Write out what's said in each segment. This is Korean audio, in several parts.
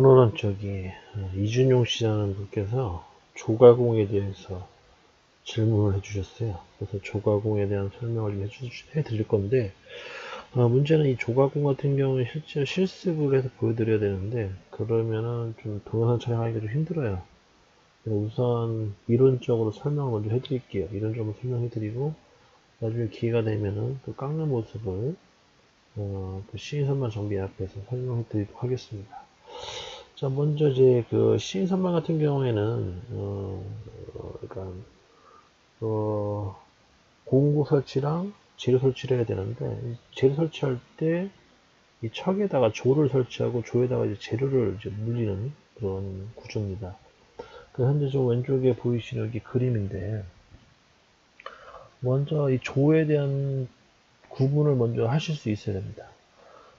오늘은 이준용 씨라는 분께서 조가공에 대해서 질문을 해주셨어요. 그래서 조가공에 대한 설명을 좀 해드릴 건데, 문제는 이 조가공 같은 경우는 실제 실습을 해서 보여드려야 되는데, 그러면은 좀 동영상 촬영하기가 좀 힘들어요. 우선 이론적으로 설명을 먼저 해드릴게요. 이론적으로 설명해드리고, 나중에 기회가 되면은 그 깎는 모습을 그 시인선만 정비 앞에서 설명해드리도록 하겠습니다. 자, 먼저 이제 그 시인선반 같은 경우에는 그러니까 공구 설치랑 재료 설치를 해야 되는데, 재료 설치할 때 이 척에다가 조를 설치하고 조에다가 이제 재료를 이제 물리는 그런 구조입니다. 그 현재 좀 왼쪽에 보이시는 여기 그림인데, 먼저 이 조에 대한 구분을 먼저 하실 수 있어야 됩니다.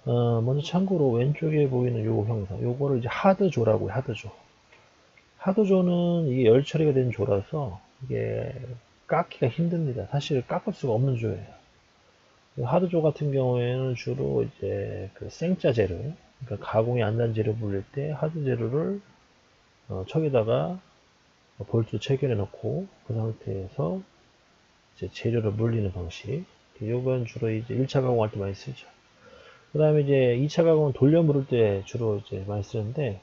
먼저 참고로 왼쪽에 보이는 요 형상, 요거를 이제 하드조라고 해요. 하드조. 하드조는 이게 열 처리가 된 조라서 이게 깎기가 힘듭니다. 사실 깎을 수가 없는 조예요. 하드조 같은 경우에는 주로 이제 그 생짜 재료, 그러니까 가공이 안 된 재료 물릴 때 하드 재료를 척에다가 볼트 체결해 놓고 그 상태에서 이제 재료를 물리는 방식. 이건 주로 이제 1차 가공할 때 많이 쓰죠. 그 다음에 이제 2차 가공은 돌려 물을 때 주로 이제 많이 쓰는데,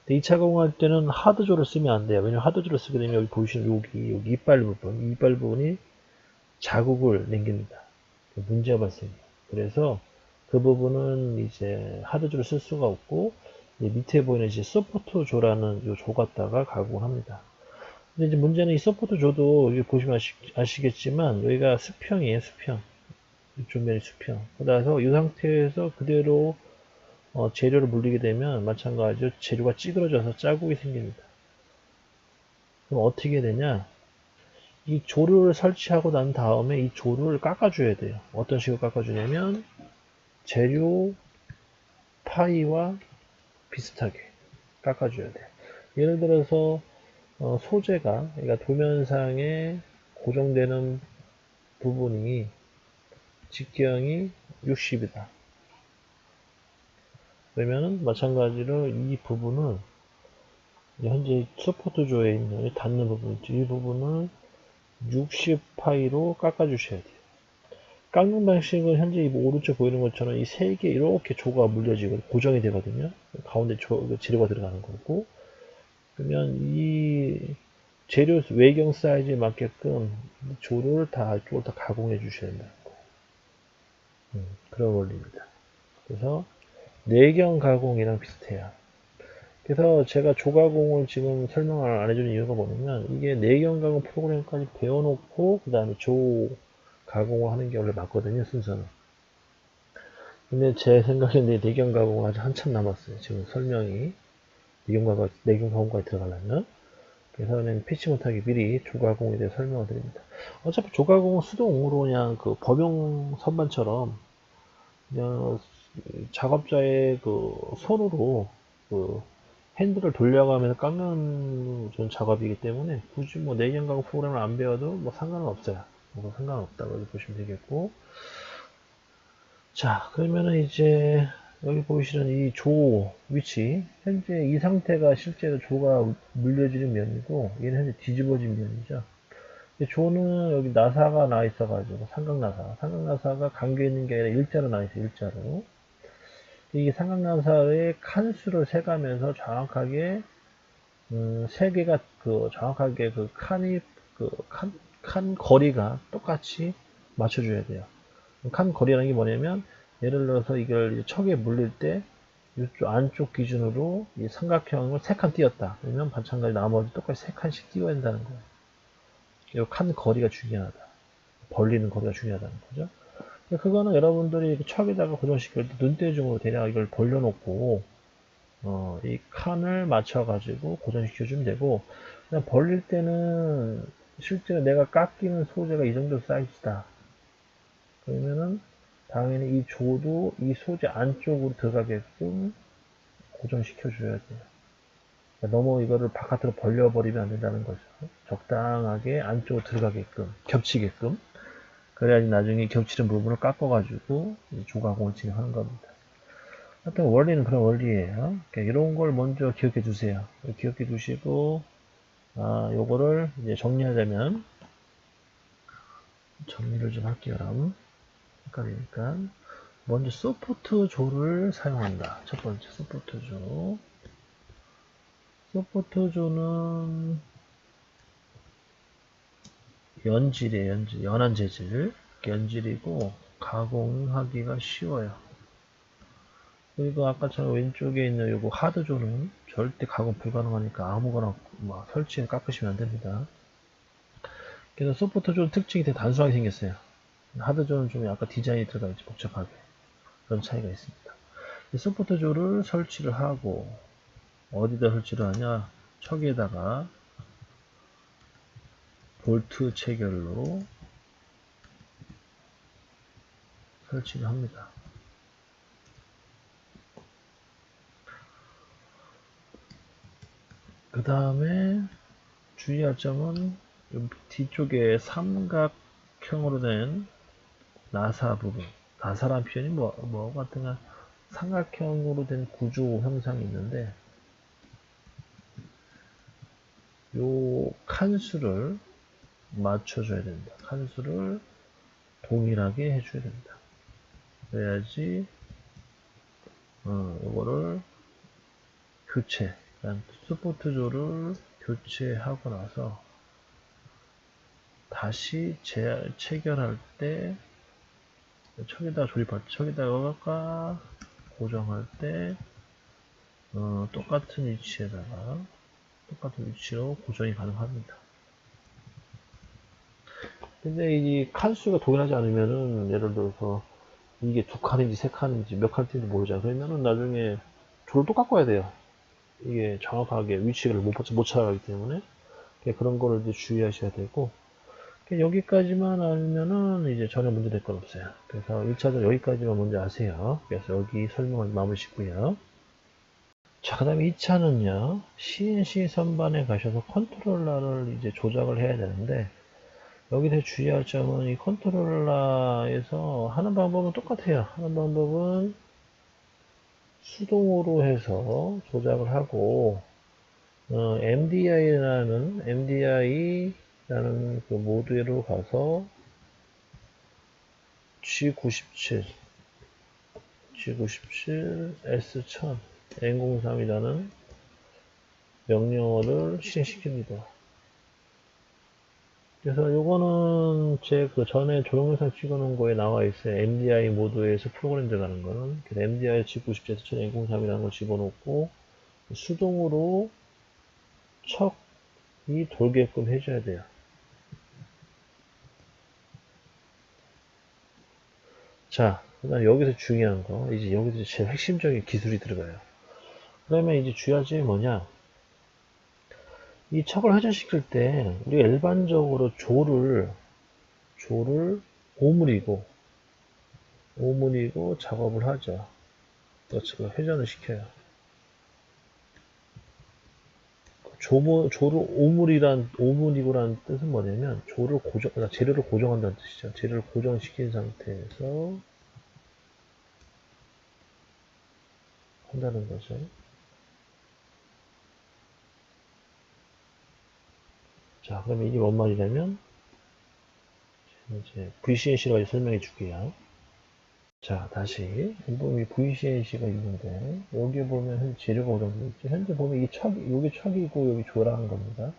2차 가공할 때는 하드조를 쓰면 안 돼요. 왜냐면 하드조를 쓰게 되면 여기 보시는 여기 이빨 부분, 이 이빨 부분이 자국을 남깁니다. 문제가 발생해요. 그래서 그 부분은 이제 하드조를 쓸 수가 없고, 밑에 보이는 이제 서포트조라는 요 조 갖다가 가공을 합니다. 근데 이제 문제는 이 서포트조도 여기 보시면 아시겠지만 여기가 수평이에요, 수평. 이쪽 면이 수평. 그래서 이 상태에서 그대로 재료를 물리게 되면 마찬가지로 재료가 찌그러져서 자국이 생깁니다. 그럼 어떻게 되냐? 이 조를 설치하고 난 다음에 이 조를 깎아줘야 돼요. 어떤 식으로 깎아주냐면 재료 파이와 비슷하게 깎아줘야 돼요. 예를 들어서 소재가, 그러니까 도면상에 고정되는 부분이 직경이 60이다. 그러면은 마찬가지로 이 부분은 현재 서포트조에 있는 닿는 부분 있죠. 이 부분을 60파이로 깎아주셔야 돼요. 깎는 방식은 현재 이 오른쪽 보이는 것처럼 이 세 개 이렇게 조가 물려지고 고정이 되거든요. 가운데 재료가 들어가는 거고, 그러면 이 재료 외경 사이즈에 맞게끔 조를 이쪽으로 다 가공해 주셔야 된다는 거. 그런 원리입니다. 그래서 내경 가공이랑 비슷해요. 그래서 제가 조가공을 지금 설명을 안 해주는 이유가 뭐냐면, 이게 내경 가공 프로그램까지 배워놓고 그 다음에 조 가공을 하는 게 원래 맞거든요, 순서는. 근데 제 생각에는 내경 가공은 아직 한참 남았어요. 지금 설명이 내경 가공까지 들어가려면. 그래서 그냥 피치 못하게 미리 조가공에 대해 설명을 드립니다. 어차피 조가공은 수동으로 그냥 그 범용 선반처럼 그냥 작업자의 그 손으로 그 핸들을 돌려가면서 깎는 좀 작업이기 때문에 굳이 뭐 내경 가공 프로그램을 안 배워도 뭐 상관은 없어요. 뭐 상관없다고 보시면 되겠고. 자, 그러면은 이제 여기 보시는 이 조 위치, 현재 이 상태가 실제로 조가 물려지는 면이고, 얘는 현재 뒤집어진 면이죠. 조는 여기 나사가 나 있어가지고 삼각나사가 감겨 있는 게 아니라 일자로 나 있어요. 일자로. 이 삼각나사의 칸수를 세가면서 정확하게 세 개가 정확하게 그 칸이 칸 거리가 똑같이 맞춰줘야 돼요. 칸 거리라는 게 뭐냐면, 예를 들어서 이걸 척에 물릴 때 이쪽 안쪽 기준으로 이 삼각형을 3칸 띄었다. 그러면 마찬가지 나머지 똑같이 3칸씩 띄워야 된다는 거예요. 이 칸 거리가 중요하다. 벌리는 거리가 중요하다는 거죠. 그거는 여러분들이 척에다가 고정시킬 때 눈대중으로 대략 이걸 벌려놓고 이 칸을 맞춰가지고 고정시켜주면 되고, 그냥 벌릴 때는 실제로 내가 깎이는 소재가 이 정도 사이즈다. 그러면은 당연히 이 조도 이 소재 안쪽으로 들어가게끔 고정시켜 줘야 돼요. 그러니까 너무 이거를 바깥으로 벌려버리면 안 된다는 거죠. 적당하게 안쪽으로 들어가게끔, 겹치게끔. 그래야지 나중에 겹치는 부분을 깎아가지고 조가공을 진행하는 겁니다. 하여튼 원리는 그런 원리예요. 이런 걸 먼저 기억해 두세요. 기억해 두시고, 요거를 이제 정리하자면, 정리를 좀 할게요. 그럼. 헷갈리니까. 먼저 서포트 조를 사용한다. 첫 번째 서포트 조. 서포트 조는 연질이에요. 연질. 연한 재질. 연질이고 가공하기가 쉬워요. 그리고 아까처럼 왼쪽에 있는 요거 하드조는 절대 가공 불가능하니까 아무거나 막 설치해 깎으시면 안 됩니다. 그래서 서포트조 특징이 되게 단순하게 생겼어요. 하드조는 좀 약간 디자인이 들어가 있지, 복잡하게. 그런 차이가 있습니다. 서포트조를 설치를 하고, 어디다 설치를 하냐? 척에다가 볼트 체결로 설치를 합니다. 그 다음에 주의할 점은 뒤쪽에 삼각형으로 된 나사 부분, 나사란 표현이 뭐 같은가, 삼각형으로 된 구조 형상이 있는데 요 칸수를 맞춰줘야 된다. 칸수를 동일하게 해줘야 된다. 그래야지 이거를 교체, 서포트조를 교체하고 나서 다시 체결할 때 척에다가 조립할 때 척에다가 고정할 때 똑같은 위치에다가 똑같은 위치로 고정이 가능합니다. 근데 이 칸수가 동일하지 않으면은 예를 들어서 이게 두 칸인지 세 칸인지 몇 칸인지 모르잖아. 그러면은 나중에 조를 또 깎아야 돼요. 이게 정확하게 위치를 못 찾아가기 때문에 그런 거를 이제 주의하셔야 되고 여기까지만 알면은 이제 전혀 문제 될 건 없어요. 그래서 1차전 여기까지만 먼저 아세요. 그래서 여기 설명을 마무리 짓고요. 자, 그 다음에 2차는요, CNC 선반에 가셔서 컨트롤러를 이제 조작을 해야 되는데, 여기서 주의할 점은 이 컨트롤러에서 하는 방법은 똑같아요. 하는 방법은 수동으로 해서 조작을 하고, MDI라는 그 모드로 가서 G97, S1000, N03이라는 명령어를 실행시킵니다. 그래서 요거는 제 그 전에 조영상 찍어놓은 거에 나와 있어요. MDI 모드에서 프로그램 들어가는 거는. 그래서 MDI G97, S1000, N03이라는 걸 집어넣고 수동으로 척이 돌게끔 해줘야 돼요. 자, 그 다음 여기서 중요한 거, 이제 여기서 제일 핵심적인 기술이 들어가요. 그러면 이제 주의할 점이 뭐냐? 이 척을 회전시킬 때 우리가 일반적으로 조를 오므리고 작업을 하죠. 그렇죠. 회전을 시켜요. 조를 오므리고라는 뜻은 뭐냐면 재료를 고정한다는 뜻이죠. 재료를 고정시킨 상태에서 한다는 거죠. 자, 그러면 이게 뭔 말이냐면 이제 VCNC로 설명해 줄게요. 자, 다시 보면 VCNC가 있는데 여기 보면 현재 재료가 고정되어 있죠. 현재 보면 여기 척이고 여기 조라는 겁니다.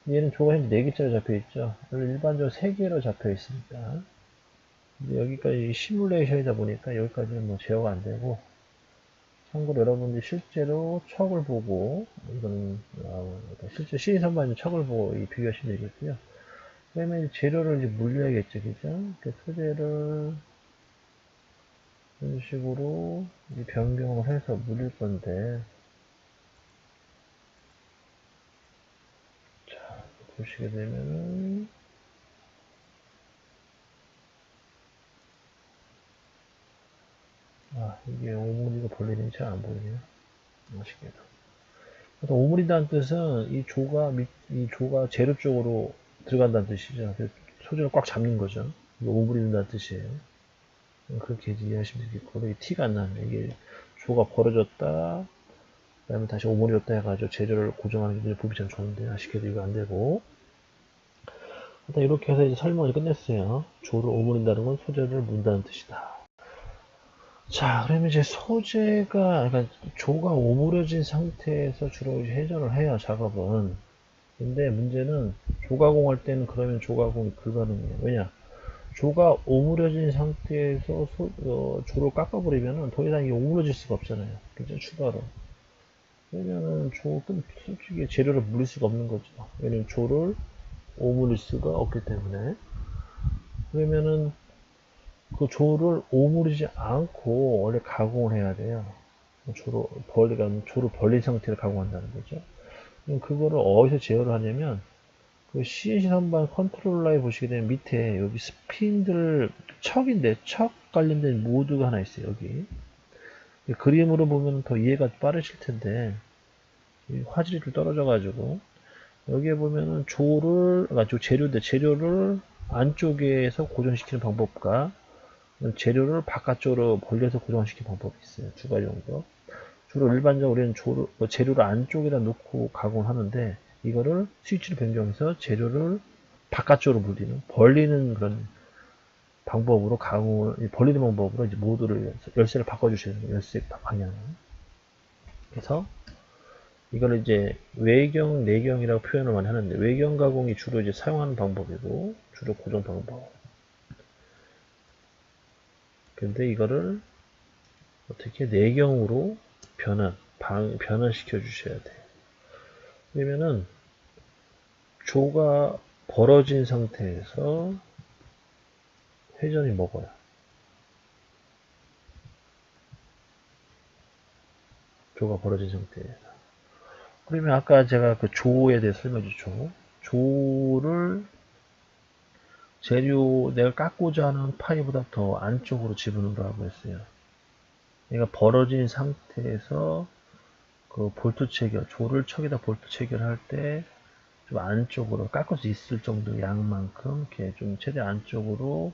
얘는 조가 현재 4개짜리 잡혀 있죠. 일반적으로 3개로 잡혀 있습니다. 근데 여기까지 시뮬레이션이다 보니까 여기까지는 뭐 제어가 안 되고, 참고로 여러분들이 실제로 척을 보고 이건 실제 시인선반의 척을 보고 비교하시면 되겠고요. 그러면 이제 재료를 이제 물려야겠죠, 그죠? 그 소재를 이런 식으로 변경을 해서 물릴 건데, 자, 보시게 되면은 이게 오므리가 벌리는 잘 안 보이네요. 아쉽게도. 그래서 오므리다는 뜻은 이 조가 재료 쪽으로 들어간다는 뜻이죠. 소재를 꽉 잡는 거죠. 오므리는다는 뜻이에요. 그렇게 이해하시면 되겠고, 이게 티가 안 나면 이게 조가 벌어졌다. 그 다음에 다시 오므려졌다 해가지고 재료를 고정하는 게 부비 참 좋은데 아쉽게도 이거 안 되고. 일단 이렇게 해서 이제 설명을 끝냈어요. 조를 오므린다는 건 소재를 문다는 뜻이다. 자, 그러면 이제 소재가, 그러니까 조가 오므려진 상태에서 주로 이제 회전을 해요, 작업은. 근데 문제는 조가공할 때는 그러면 조가공이 불가능해요. 왜냐? 조가 오므려진 상태에서 조를 깎아버리면은 더 이상 이게 오므려질 수가 없잖아요. 그죠? 추가로. 왜냐면 솔직히 재료를 물릴 수가 없는 거죠. 왜냐면 조를 오므릴 수가 없기 때문에. 그러면은 그 조를 오므리지 않고 원래 가공을 해야 돼요. 조를 벌린 상태로 가공한다는 거죠. 그럼 그거를 어디서 제어를 하냐면 그 CNC 선반 컨트롤러에 보시게 되면 밑에 여기 스핀들 척인데 척 관련된 모드가 하나 있어요. 여기 그림으로 보면 더 이해가 빠르실 텐데 화질이 좀 떨어져 가지고 여기에 보면은 그러니까 재료를 안쪽에서 고정시키는 방법과 재료를 바깥쪽으로 벌려서 고정시키는 방법이 있어요. 두 가지 정도. 주로 일반적으로 우리는 재료를 안쪽에다 놓고 가공을 하는데 이거를 스위치를 변경해서 재료를 바깥쪽으로 벌리는 그런 방법으로 벌리는 방법으로 이제 모드를 열쇠를 바꿔주시는 거예요. 열쇠 방향을. 그래서 이걸 이제 외경, 내경이라고 표현을 많이 하는데 외경 가공이 주로 이제 사용하는 방법이고 주로 고정 방법. 근데 이거를 어떻게 내경으로 변환시켜 주셔야 돼요. 그러면은 조가 벌어진 상태에서 회전이 먹어요. 조가 벌어진 상태에서. 그러면 아까 제가 그 조에 대해 설명해 줬죠. 조를 내가 깎고자 하는 파이보다 더 안쪽으로 집어넣으라고 했어요. 얘가 벌어진 상태에서 그 볼트 체결, 조를 척에다 볼트 체결할 때 좀 안쪽으로 깎을 수 있을 정도 양만큼 이렇게 좀 최대 안쪽으로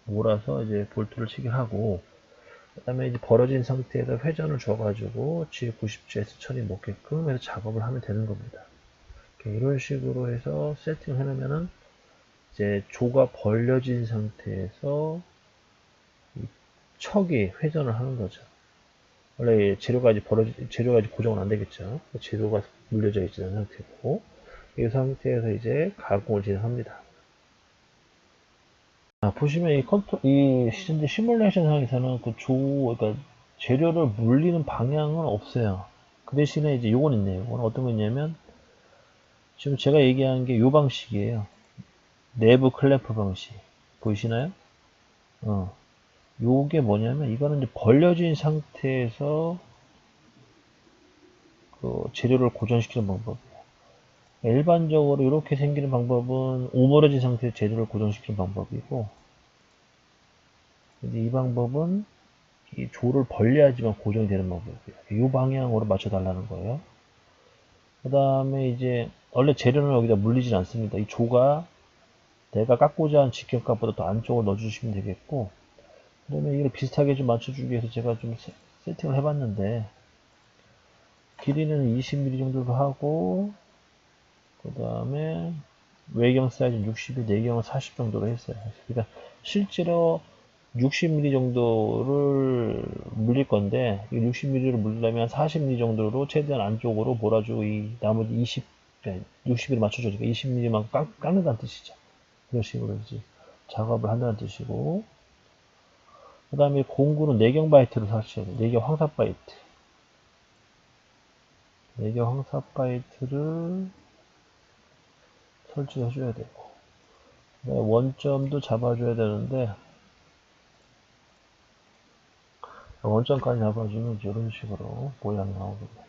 몰아서 이제 볼트를 체결하고 그 다음에 이제 벌어진 상태에서 회전을 줘가지고 G90, S1000이 먹게끔 해서 작업을 하면 되는 겁니다. 이런 식으로 해서 세팅을 해놓으면은 이제 조가 벌려진 상태에서 척이 회전을 하는 거죠. 원래 재료가 이제 고정은 안 되겠죠. 재료가 물려져 있는 상태고, 이 상태에서 이제 가공을 진행합니다. 보시면 이 시뮬레이션 상에서는 그러니까 재료를 물리는 방향은 없어요. 그 대신에 이제 요건 있네요. 요건 어떤 거 있냐면, 지금 제가 얘기한 게 요 방식이에요. 내부 클램프 방식. 보이시나요? 요게 뭐냐면, 이거는 이제 벌려진 상태에서 그 재료를 고정시키는 방법이에요. 일반적으로 이렇게 생기는 방법은 오므려진 상태에서 재료를 고정시키는 방법이고, 근데 이 방법은 이 조를 벌려야지만 고정이 되는 방법이에요. 이 방향으로 맞춰달라는 거예요. 그 다음에 이제 원래 재료는 여기다 물리진 않습니다. 이 조가 내가 깎고자 하는 직경값보다 더 안쪽으로 넣어주시면 되겠고, 그러면 이걸 비슷하게 좀 맞춰주기 위해서 제가 좀 세팅을 해봤는데, 길이는 20mm 정도로 하고, 그 다음에 외경 사이즈는 60이, 내경은 40 정도로 했어요. 그러니까 실제로 60mm 정도를 물릴 건데, 이 60mm를 물리려면 40mm 정도로 최대한 안쪽으로 몰아주고, 이 나머지 60mm 맞춰주니까 20mm만 깎는다는 뜻이죠. 그런 식으로 이제 작업을 한다는 뜻이고, 그 다음에 공구는 내경 바이트를 설치해야 돼요. 내경 황사 바이트. 내경 황사 바이트를 설치해 줘야 되고, 원점도 잡아줘야 되는데, 원점까지 잡아주면 이런 식으로 모양이 나오거든요.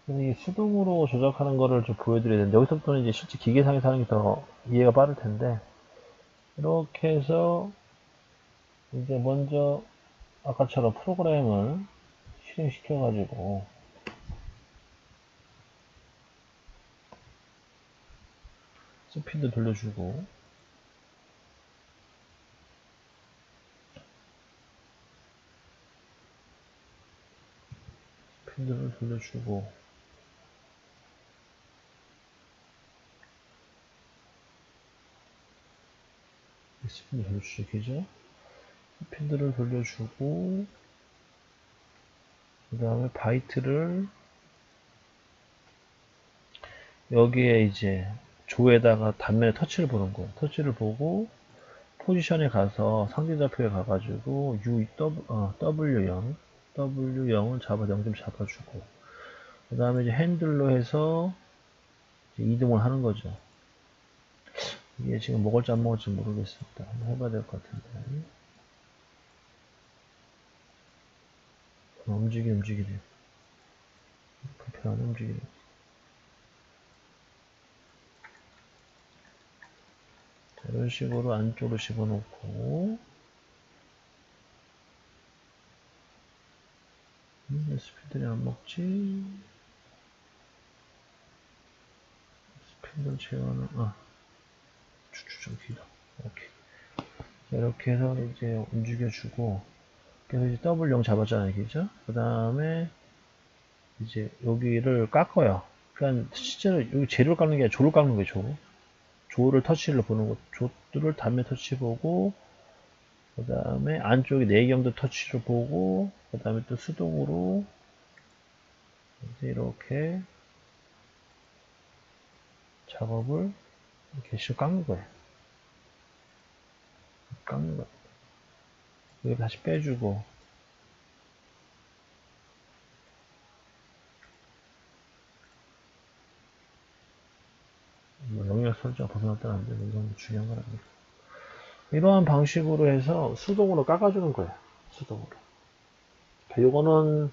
이 수동으로 조작하는 거를 좀 보여드려야 되는데, 여기서부터는 이제 실제 기계상에서 하는 게 더 이해가 빠를 텐데, 이렇게 해서 이제 먼저 아까처럼 프로그램을 실행시켜가지고 스피드 돌려주고 스핀들을 돌려주고, 스핀을 돌려주죠, 그죠? 스핀들을 돌려주고, 그 다음에 바이트를 여기에 이제 조에다가 단면에 터치를 보는 거예요. 터치를 보고 포지션에 가서 상대좌표에 가가지고 W0을 잡아 0점 잡아주고, 그 다음에 이제 핸들로 해서 이동을 하는 거죠. 이게 지금 먹을지 안 먹을지 모르겠습니다. 한번 해봐야 될 것 같은데. 움직이네. 불편하네, 움직이네. 이런 식으로 안쪽으로 집어넣고, 스피드를 안 먹지? 스피드 제어는, 추추 좀 길어. 오케이. 이렇게 해서 이제 움직여주고, 그래서 이제 W0 잡았잖아요, 그죠? 그 다음에 이제 여기를 깎아요. 그러니까 실제로 여기 재료를 깎는 게 아니라 조를 깎는 거예요, 조를 터치를 보는 거, 조들을 단면 터치 보고, 그 다음에 안쪽에 내경도 터치를 보고, 그 다음에 또 수동으로 이렇게 작업을 계속 깎는 거예요. 여기 다시 빼주고, 영역 설정 벗어났다는 안 되고, 이건 중요한 건 아니고. 이러한 방식으로 해서 수동으로 깎아주는 거예요. 수동으로. 이거는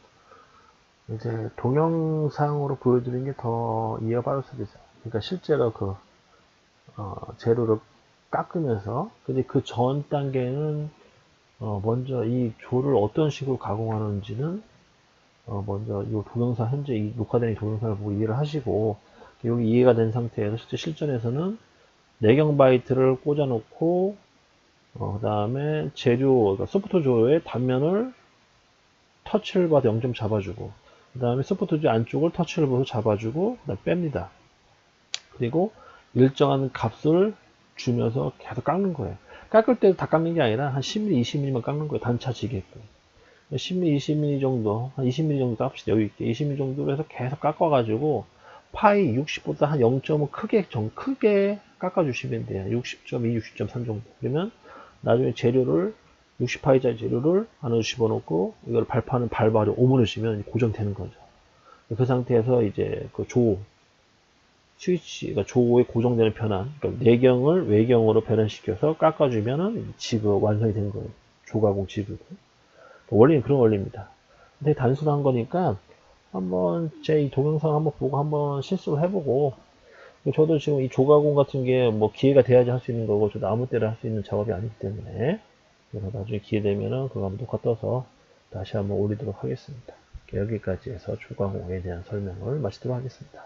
이제 동영상으로 보여드리는 게 더 이해가 빠를 수도 있어요. 그러니까 실제로 재료를 깎으면서, 근데 그 전 단계는 먼저 이 조를 어떤 식으로 가공하는지는 먼저 이 동영상, 현재 이 녹화된 이 동영상을 보고 이해를 하시고, 여기 이해가 된 상태에서 실제 실전에서는 내경 바이트를 꽂아 놓고, 그 다음에 재료, 그러니까 소프트 조의 단면을 터치를 봐서 0점 잡아주고, 그 다음에 소프트 조 안쪽을 터치를 봐서 잡아주고, 그 다음 뺍니다. 그리고 일정한 값을 주면서 계속 깎는 거예요. 깎을 때도 다 깎는 게 아니라 한 10mm, 20mm만 깎는 거예요. 단차지게끔. 10mm, 20mm 정도, 한 20mm 정도 깎읍시다. 여유 있게. 20mm 정도로 해서 계속 깎아가지고, 파이 60보다 한 0점은 크게 깎아주시면 돼요. 60.2, 60.3 정도. 그러면 나중에 재료를, 60파이짜리 재료를 안으로 집어넣고, 이걸 발판을 발바로 오므려주면 고정되는 거죠. 그 상태에서 이제 그 스위치, 그러니까 조에 고정되는 변환, 그러니까 내경을 외경으로 변환시켜서 깎아주면은 지그 완성이 된 거예요. 조가공 지그. 원리는 그런 원리입니다. 근데 단순한 거니까 한번 제 이 동영상 한번 보고 한번 실수를 해보고, 저도 지금 이 조가공 같은 게 뭐 기회가 돼야지 할 수 있는 거고, 저도 아무 때나 할 수 있는 작업이 아니기 때문에, 그래서 나중에 기회 되면은 그거 한번 녹화 떠서 다시 한번 올리도록 하겠습니다. 여기까지 해서 조가공에 대한 설명을 마치도록 하겠습니다.